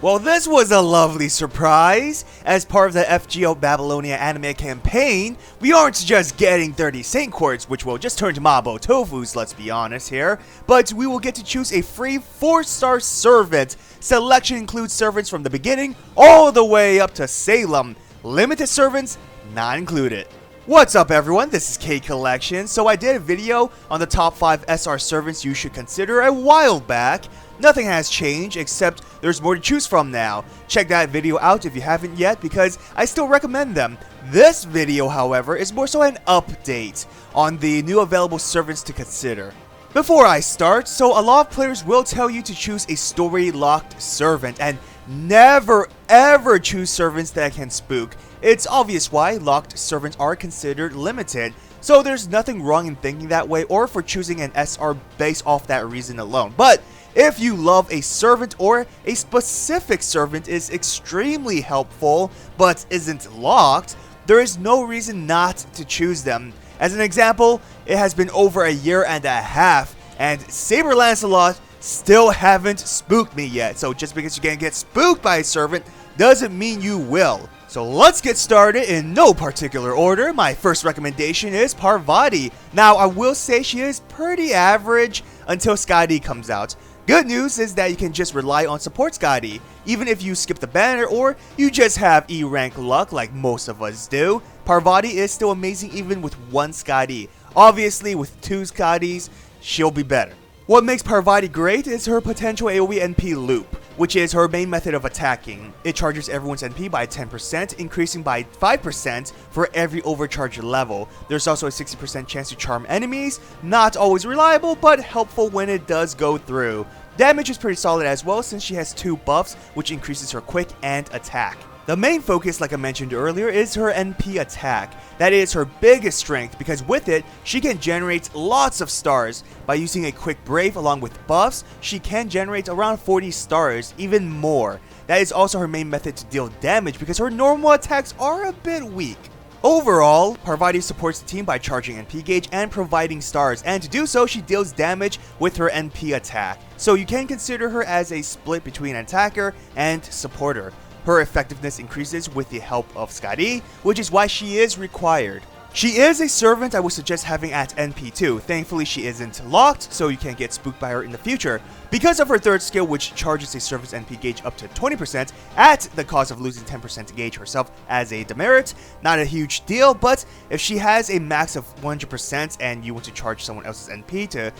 Well, this was a lovely surprise. As part of the FGO Babylonia Anime Campaign, we aren't just getting 30 Saint Quartz, which will just turn to Mabo Tofus, let's be honest here, but we will get to choose a free 4-star servant. Selection includes servants from the beginning all the way up to Salem. Limited servants not included. What's up everyone, this is K Collection. So I did a video on the top 5 SR servants you should consider a while back. Nothing has changed except there's more to choose from now. Check that video out if you haven't yet because I still recommend them. This video, however, is more so an update on the new available servants to consider. Before I start, so a lot of players will tell you to choose a story locked servant and never ever choose servants that can spook. It's obvious why locked servants are considered limited, so there's nothing wrong in thinking that way or for choosing an SR based off that reason alone. But if you love a servant or a specific servant is extremely helpful but isn't locked, there is no reason not to choose them. As an example, it has been over a year and a half and Sabre Lancelot still haven't spooked me yet. So just because you can't get spooked by a servant doesn't mean you will. So let's get started in no particular order. My first recommendation is Parvati. Now I will say she is pretty average until Skadi comes out. Good news is that you can just rely on support Skadi. Even if you skip the banner or you just have E rank luck like most of us do, Parvati is still amazing even with 1 Skadi. Obviously with 2 Skadis, she'll be better. What makes Parvati great is her potential AoE NP loop, which is her main method of attacking. It charges everyone's NP by 10%, increasing by 5% for every overcharge level. There's also a 60% chance to charm enemies, not always reliable, but helpful when it does go through. Damage is pretty solid as well since she has 2 buffs, which increases her quick and attack. The main focus, like I mentioned earlier, is her NP attack. That is her biggest strength because with it, she can generate lots of stars. By using a quick brave along with buffs, she can generate around 40 stars, even more. That is also her main method to deal damage because her normal attacks are a bit weak. Overall, Parvati supports the team by charging NP gauge and providing stars, and to do so, she deals damage with her NP attack. So you can consider her as a split between attacker and supporter. Her effectiveness increases with the help of Skadi, which is why she is required. She is a servant I would suggest having at NP2. Thankfully she isn't locked, so you can't get spooked by her in the future. Because of her 3rd skill, which charges a servant's NP gauge up to 20% at the cost of losing 10% gauge herself as a demerit. Not a huge deal, but if she has a max of 100% and you want to charge someone else's NP to,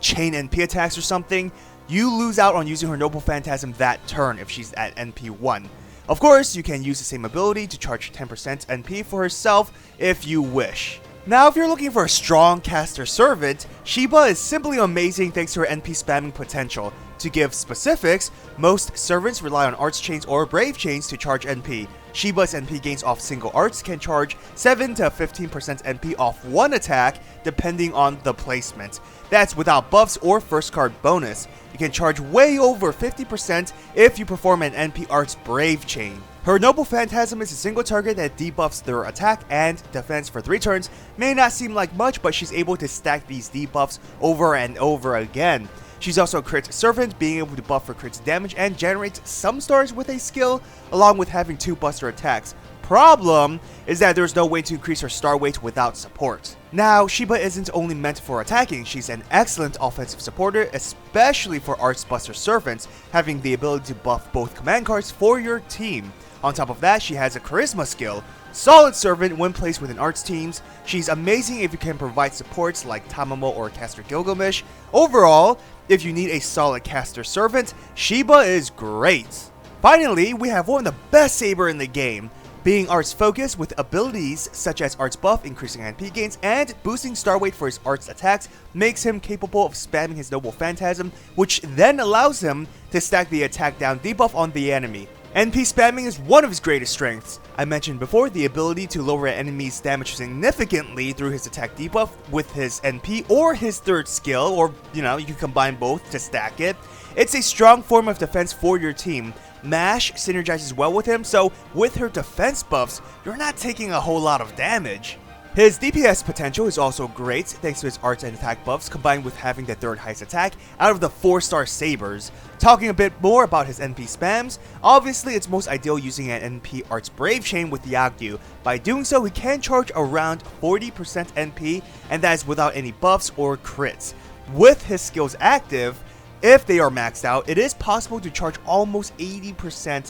chain NP attacks or something, you lose out on using her Noble Phantasm that turn if she's at NP1. Of course, you can use the same ability to charge 10% NP for herself if you wish. Now, if you're looking for a strong caster servant, Sheba is simply amazing thanks to her NP spamming potential. To give specifics, most servants rely on Arts Chains or Brave Chains to charge NP. Sheba's NP gains off single arts can charge 7 to 15% NP off 1 attack depending on the placement. That's without buffs or first card bonus. You can charge way over 50% if you perform an NP Arts Brave Chain. Her Noble Phantasm is a single target that debuffs their attack and defense for 3 turns. May not seem like much, but she's able to stack these debuffs over and over again. She's also a crit servant, being able to buff her crit damage and generate some stars with a skill, along with having 2 buster attacks. Problem is that there's no way to increase her star weight without support. Now, Sheba isn't only meant for attacking, she's an excellent offensive supporter, especially for Arts Buster servants, having the ability to buff both command cards for your team. On top of that, she has a charisma skill. Solid servant when placed within arts teams. She's amazing if you can provide supports like Tamamo or Caster Gilgamesh. Overall, if you need a solid caster servant, Sheba is great. Finally, we have one of the best Sabre in the game. Being arts focused with abilities such as arts buff, increasing NP gains, and boosting star weight for his arts attacks makes him capable of spamming his Noble Phantasm, which then allows him to stack the attack down debuff on the enemy. NP spamming is one of his greatest strengths. I mentioned before the ability to lower an enemy's damage significantly through his attack debuff with his NP or his 3rd skill, or you can combine both to stack it. It's a strong form of defense for your team. Mash synergizes well with him, so with her defense buffs, you're not taking a whole lot of damage. His DPS potential is also great thanks to his arts and attack buffs combined with having the 3rd highest attack out of the 4-star Sabres. Talking a bit more about his NP spams, obviously it's most ideal using an NP Arts Brave Chain with Yagyu. By doing so, he can charge around 40% NP, and that is without any buffs or crits. With his skills active, if they are maxed out, it is possible to charge almost 80%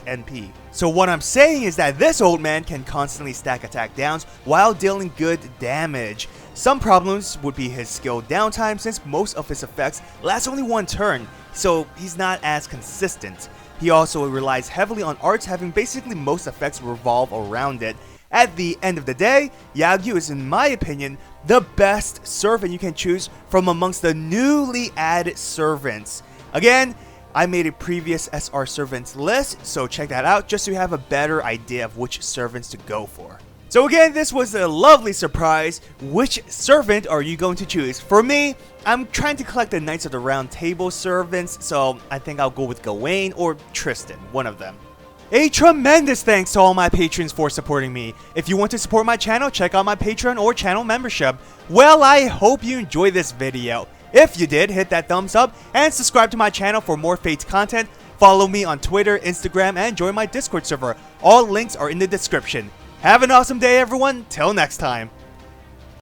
NP. So what I'm saying is that this old man can constantly stack attack downs while dealing good damage. Some problems would be his skill downtime since most of his effects last only 1 turn, so he's not as consistent. He also relies heavily on arts, having basically most effects revolve around it. At the end of the day, Yagyu is, in my opinion, the best servant you can choose from amongst the newly added servants. Again, I made a previous SR servants list, so check that out just so you have a better idea of which servants to go for. So again, this was a lovely surprise. Which servant are you going to choose? For me, I'm trying to collect the Knights of the Round Table servants, so I think I'll go with Gawain or Tristan, one of them. A tremendous thanks to all my patrons for supporting me. If you want to support my channel, check out my Patreon or channel membership. Well, I hope you enjoyed this video. If you did, hit that thumbs up and subscribe to my channel for more Fates content. Follow me on Twitter, Instagram, and join my Discord server. All links are in the description. Have an awesome day, everyone. Till next time.